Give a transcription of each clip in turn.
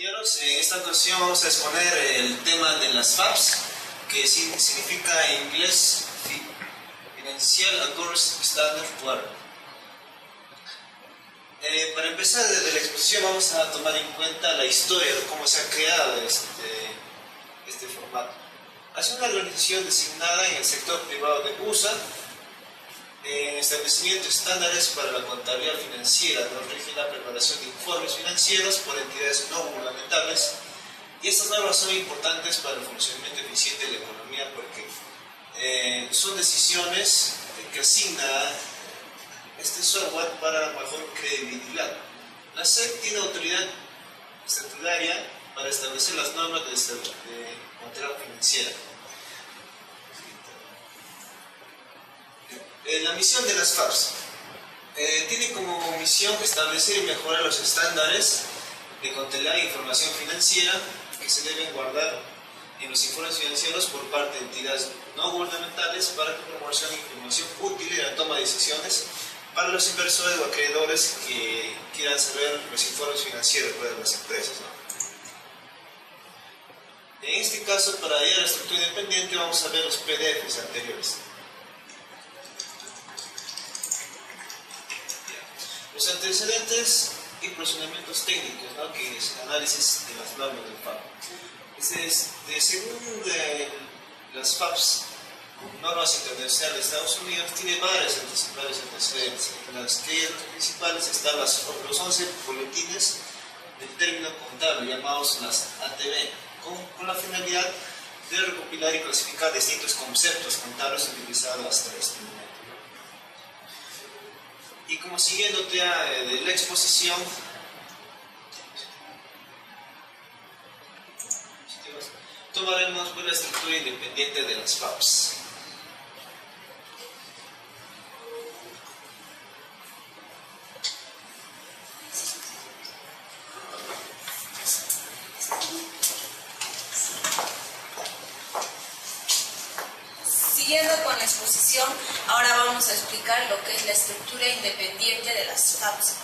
Compañeros, en esta ocasión vamos a exponer el tema de las FAPs, que significa en inglés Financial Accounts Standard Board. Para empezar desde la exposición vamos a tomar en cuenta la historia de cómo se ha creado este formato. Hace una organización designada en el sector privado de USA, en establecimiento de estándares para la contabilidad financiera, nos rige la preparación de informes financieros por entidades no gubernamentales, y estas normas son importantes para el funcionamiento eficiente de la economía porque son decisiones que asigna este software para mejor credibilidad. La SEC tiene autoridad estatutaria para establecer las normas de contabilidad financiera. La misión de las FAPs tiene como misión establecer y mejorar los estándares de contabilidad e información financiera que se deben guardar en los informes financieros por parte de entidades no gubernamentales para que proporcionen información útil en la toma de decisiones para los inversores o acreedores que quieran saber los informes financieros de las empresas, ¿no? En este caso, para hallar la estructura independiente, vamos a ver los PDFs anteriores. Los antecedentes y procedimientos técnicos, ¿no? Que es el análisis de las normas del FAP. Según las FAPs, normas internacionales de Estados Unidos, tiene varios antecedentes. En las que los principales están los 11 boletines del término contable, llamados las ATB, con la finalidad de recopilar y clasificar distintos conceptos contables utilizados hasta este momento. Y como siguiéndote de la exposición, tomaremos la estructura independiente de las FAPs. Siguiendo con la exposición, ahora vamos a explicar lo que es la estructura independiente de las FAPs.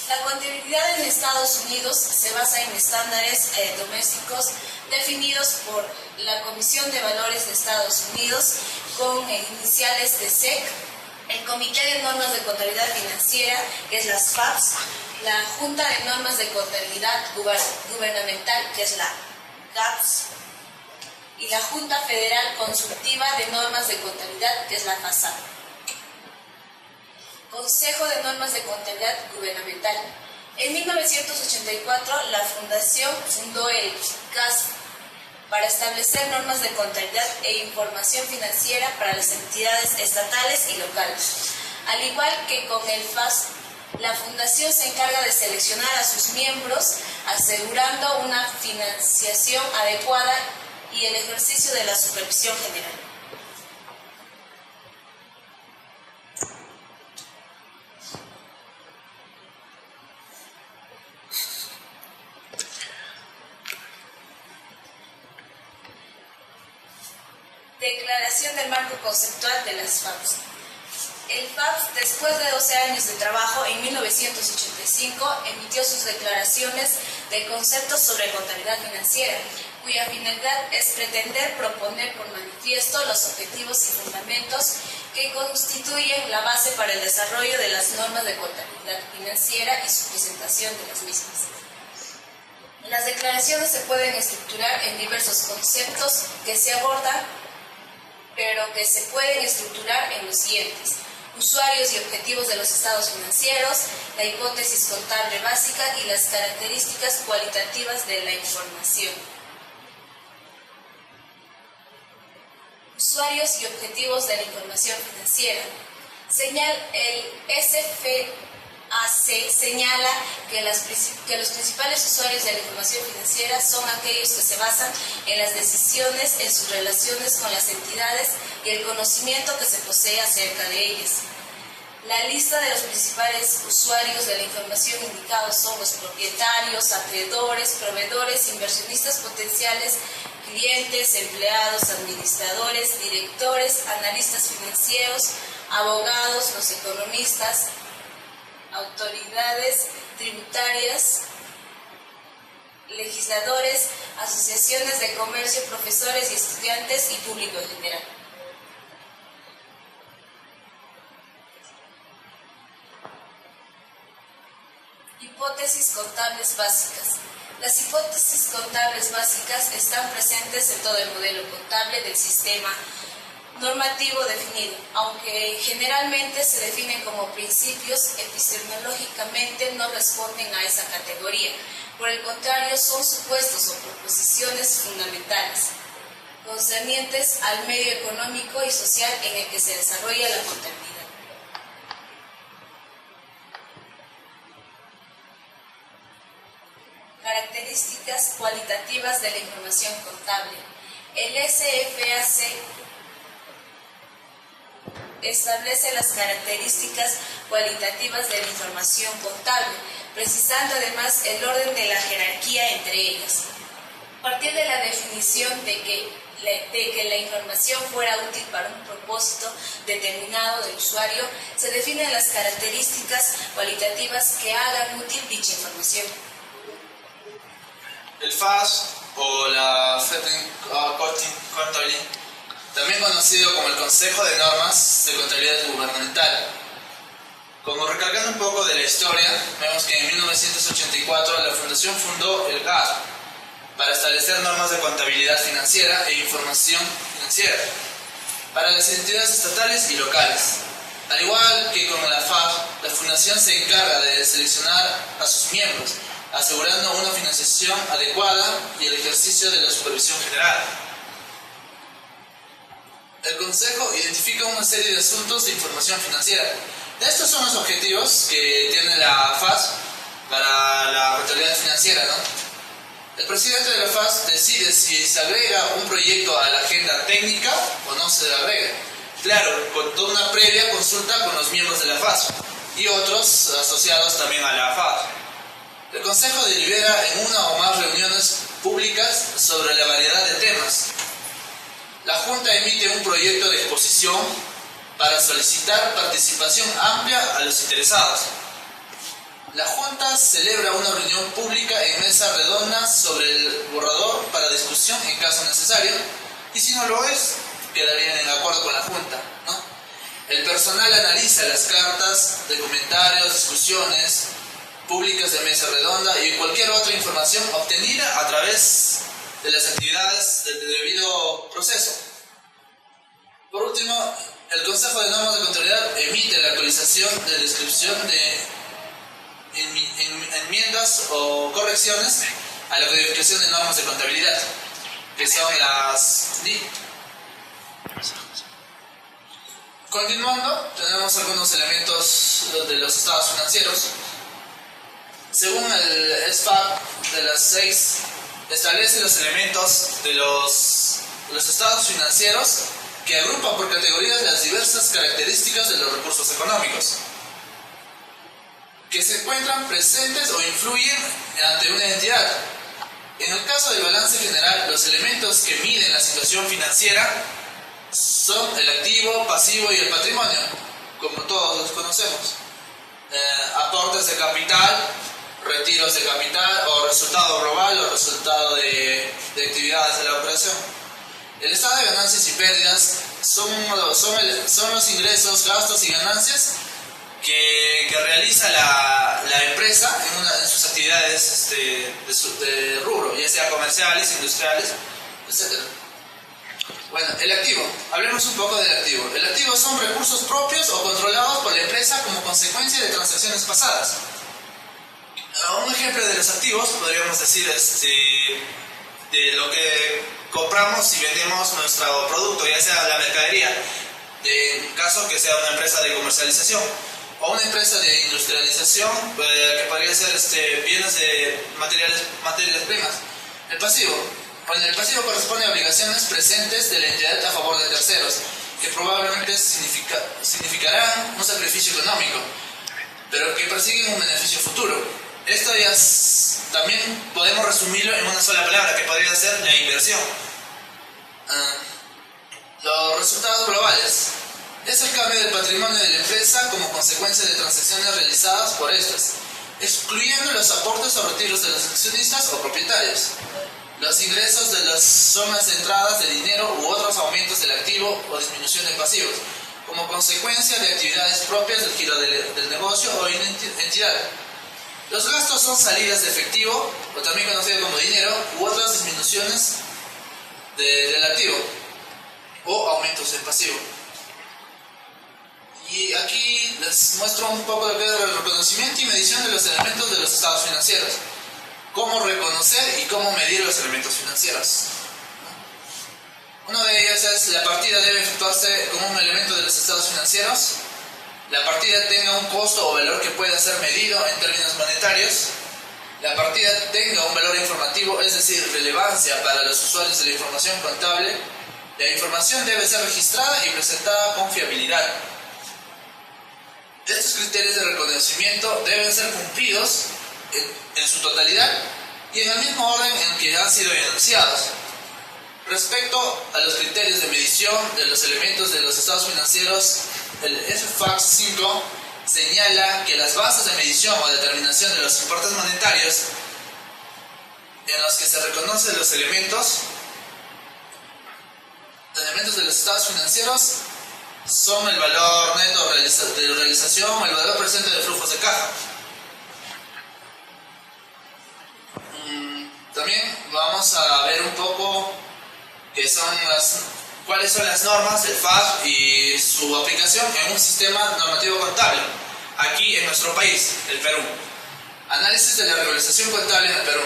La contabilidad en Estados Unidos se basa en estándares domésticos definidos por la Comisión de Valores de Estados Unidos con iniciales de SEC, el Comité de Normas de Contabilidad Financiera, que es las FAPs, la Junta de Normas de Contabilidad Gubernamental, que es la GAPS, y la Junta Federal Consultiva de Normas de Contabilidad, que es la FASAP. Consejo de Normas de Contabilidad Gubernamental. En 1984, la Fundación fundó el CASF para establecer normas de contabilidad e información financiera para las entidades estatales y locales. Al igual que con el FASF, la Fundación se encarga de seleccionar a sus miembros, asegurando una financiación adecuada y el ejercicio de la supervisión general. Declaración del marco conceptual de las FAPs. El FAPS, después de 12 años de trabajo, en 1985 emitió sus declaraciones de conceptos sobre contabilidad financiera, cuya finalidad es pretender proponer por manifiesto los objetivos y fundamentos que constituyen la base para el desarrollo de las normas de contabilidad financiera y su presentación de las mismas. Las declaraciones se pueden estructurar en diversos conceptos que se abordan, pero que se pueden estructurar en los siguientes: usuarios y objetivos de los estados financieros, la hipótesis contable básica y las características cualitativas de la información. Usuarios y objetivos de la información financiera. El SFAC señala que los principales usuarios de la información financiera son aquellos que se basan en las decisiones, en sus relaciones con las entidades y el conocimiento que se posee acerca de ellas. La lista de los principales usuarios de la información indicados son los propietarios, acreedores, proveedores, inversionistas potenciales, clientes, empleados, administradores, directores, analistas financieros, abogados, los economistas, autoridades tributarias, legisladores, asociaciones de comercio, profesores y estudiantes y público en general. Hipótesis contables básicas. Las hipótesis contables básicas están presentes en todo el modelo contable del sistema normativo definido, aunque generalmente se definen como principios, epistemológicamente no responden a esa categoría. Por el contrario, son supuestos o proposiciones fundamentales, concernientes al medio económico y social en el que se desarrolla la contabilidad. Características cualitativas de la información contable. El SFAC establece las características cualitativas de la información contable, precisando además el orden de la jerarquía entre ellas. A partir de la definición de que la información fuera útil para un propósito determinado del usuario, se definen las características cualitativas que hagan útil dicha información. El FAS o la Verwaltungskontrolle, también conocido como el Consejo de Normas de Contabilidad Gubernamental. Como recalcando un poco de la historia, vemos que en 1984 la Fundación fundó el GAR para establecer normas de contabilidad financiera e información financiera para las entidades estatales y locales. Al igual que con la FAB, la Fundación se encarga de seleccionar a sus miembros, asegurando una financiación adecuada y el ejercicio de la supervisión general. El Consejo identifica una serie de asuntos de información financiera. Estos son los objetivos que tiene la FAS para la contabilidad financiera, ¿no? El presidente de la FAS decide si se agrega un proyecto a la agenda técnica o no se agrega. Claro, con toda una previa consulta con los miembros de la FAS y otros asociados también a la FAS. El Consejo delibera en una o más reuniones públicas sobre la variedad de temas. La Junta emite un proyecto de exposición para solicitar participación amplia a los interesados. La Junta celebra una reunión pública en mesa redonda sobre el borrador para discusión en caso necesario, y si no lo es, quedarían en acuerdo con la Junta, ¿no? El personal analiza las cartas de comentarios, discusiones públicas de mesa redonda y cualquier otra información obtenida a través de las actividades del debido proceso. Por último, el Consejo de Normas de Contabilidad emite la actualización de descripción de enmiendas o correcciones a la codificación de normas de contabilidad, que son las DIC. Continuando, tenemos algunos elementos de los estados financieros. Según el SFAP de las 6, establece los elementos de los estados financieros que agrupa por categorías las diversas características de los recursos económicos que se encuentran presentes o influyen ante una entidad. En el caso del balance general, los elementos que miden la situación financiera son el activo, pasivo y el patrimonio, como todos los conocemos. Aportes de capital, retiros de capital, o resultado global o resultado de actividades de la operación. El estado de ganancias y pérdidas son los ingresos, gastos y ganancias que realiza la empresa en sus actividades de rubro, ya sea comerciales, industriales, etc. Bueno, el activo. Hablemos un poco del activo. El activo son recursos propios o controlados por la empresa como consecuencia de transacciones pasadas. Un ejemplo de los activos podríamos decir de lo que compramos y vendemos nuestro producto, ya sea la mercadería, en caso que sea una empresa de comercialización, o una empresa de industrialización, que podría ser bienes de materiales primas. El pasivo. Bueno, el pasivo corresponde a obligaciones presentes de la entidad a favor de terceros, que probablemente significarán un sacrificio económico, pero que persiguen un beneficio futuro. Esto ya también podemos resumirlo en una sola palabra, que podría ser la inversión. Los resultados globales. Es el cambio del patrimonio de la empresa como consecuencia de transacciones realizadas por estas. excluyendo los aportes o retiros de los accionistas o propietarios, los ingresos de las zonas de entradas de dinero u otros aumentos del activo o disminución de pasivos, como consecuencia de actividades propias del giro del negocio o entidad. Los gastos son salidas de efectivo, o también conocido como dinero, u otras disminuciones del activo o aumentos del pasivo. Y aquí les muestro un poco lo que es el reconocimiento y medición de los elementos de los estados financieros. Cómo reconocer y cómo medir los elementos financieros. Uno de ellos es: la partida debe efectuarse como un elemento de los estados financieros. La partida tenga un costo o valor que pueda ser medido en términos monetarios. La partida tenga un valor informativo, es decir, relevancia para los usuarios de la información contable. La información debe ser registrada y presentada con fiabilidad. Estos criterios de reconocimiento deben ser cumplidos en su totalidad y en el mismo orden en que han sido enunciados. Respecto a los criterios de medición de los elementos de los estados financieros, el FFAQ 5 señala que las bases de medición o determinación de los importes monetarios en los que se reconocen los elementos de los estados financieros son el valor neto de realización, el valor presente de flujos de caja. También vamos a ver un poco cuáles son las normas del FAQ y su aplicación en un sistema normativo contable, aquí en nuestro país, el Perú. Análisis de la regularización contable en el Perú.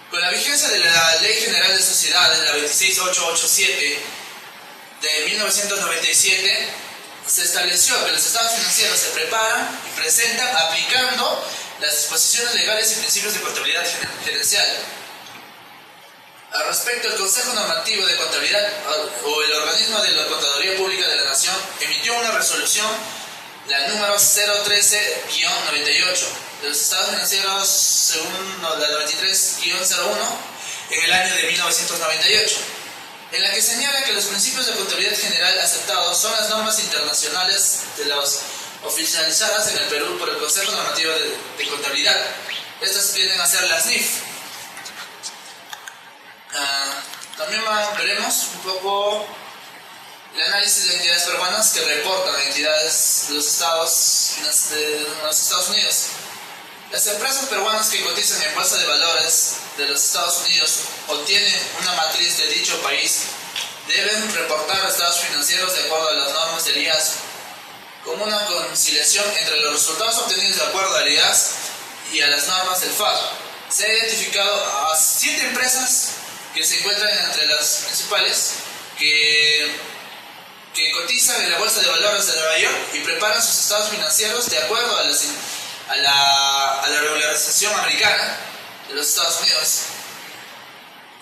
Con la vigencia de la Ley General de Sociedades, la 26887 de 1997, se estableció que los estados financieros se preparan y presentan aplicando las disposiciones legales y principios de contabilidad gerencial. Al respecto, el Consejo Normativo de Contabilidad o el organismo de la Contaduría Pública de la Nación emitió una resolución, la número 013-98, de los estados financieros según la 93-01 en el año de 1998, en la que señala que los principios de contabilidad general aceptados son las normas internacionales de las oficializadas en el Perú por el Consejo Normativo de Contabilidad. Estas vienen a ser las NIF. También veremos un poco el análisis de entidades peruanas que reportan a entidades de los Estados Unidos. Las empresas peruanas que cotizan en bolsa de valores de los Estados Unidos o tienen una matriz de dicho país deben reportar estados financieros de acuerdo a las normas del IAS, como una conciliación entre los resultados obtenidos de acuerdo al IAS y a las normas del FAQ. Se ha identificado a 7 empresas que se encuentran entre las principales que cotizan en la bolsa de valores de Nueva York y preparan sus estados financieros de acuerdo a la regularización americana de los Estados Unidos.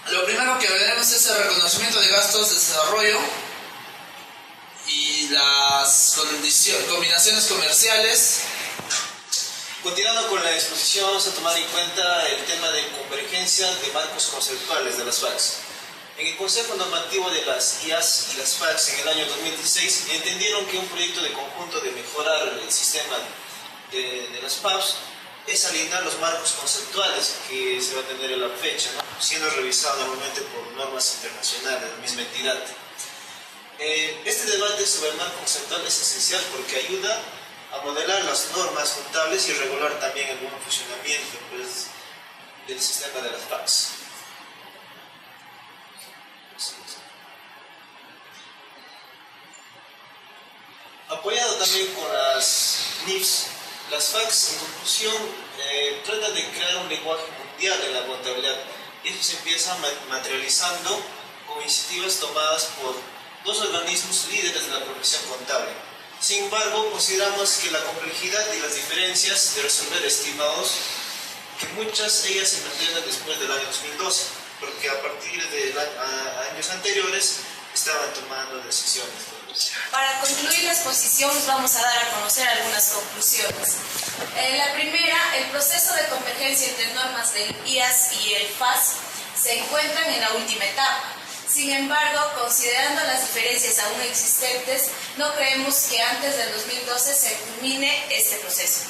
Lo primero que veremos es el reconocimiento de gastos de desarrollo y las combinaciones comerciales. Continuando con la exposición, vamos a tomar en cuenta el tema de convergencia de marcos conceptuales de las FAQs. En el Consejo Normativo de las IAS y las FAQs en el año 2016 entendieron que un proyecto de conjunto de mejorar el sistema de las FAQs es alinear los marcos conceptuales que se va a tener en la fecha, ¿no? Siendo revisado normalmente por normas internacionales de la misma entidad. Este debate sobre el marco conceptual es esencial porque ayuda a modelar las normas contables y regular también el buen funcionamiento, pues, del sistema de las FAQs. Apoyado también con las NIFs, las FAQs en conclusión tratan de crear un lenguaje mundial en la contabilidad. Eso se empieza materializando con iniciativas tomadas por 2 organismos líderes de la profesión contable. Sin embargo, consideramos que la complejidad y las diferencias de resolver estimados, que muchas de ellas se mantienen después del año 2012, porque a partir de años anteriores estaban tomando decisiones. Para concluir la exposición vamos a dar a conocer algunas conclusiones. La primera, el proceso de convergencia entre normas del IAS y el FAS se encuentran en la última etapa. Sin embargo, considerando las diferencias aún existentes, no creemos que antes del 2012 se culmine este proceso.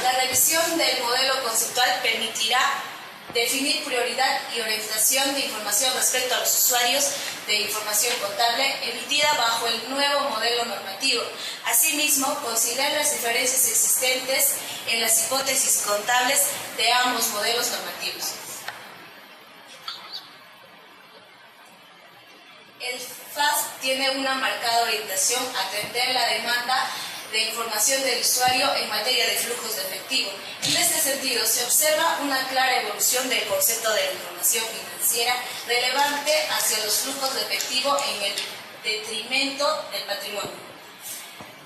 La revisión del modelo conceptual permitirá definir prioridad y orientación de información respecto a los usuarios de información contable emitida bajo el nuevo modelo normativo. Asimismo, considerar las diferencias existentes en las hipótesis contables de ambos modelos normativos. El FAS tiene una marcada orientación a atender la demanda de información del usuario en materia de flujos de efectivo. En este sentido, se observa una clara evolución del concepto de la información financiera relevante hacia los flujos de efectivo en el detrimento del patrimonio.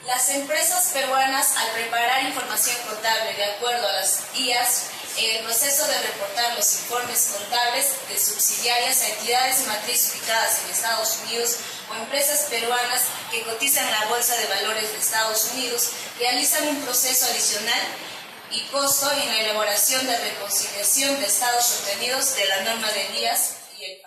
Las empresas peruanas, al preparar información contable de acuerdo a las IAS, en el proceso de reportar los informes contables de subsidiarias a entidades matriz ubicadas en Estados Unidos o empresas peruanas que cotizan en la Bolsa de Valores de Estados Unidos, realizan un proceso adicional y costo en la elaboración de reconciliación de estados obtenidos de la norma de IAS y el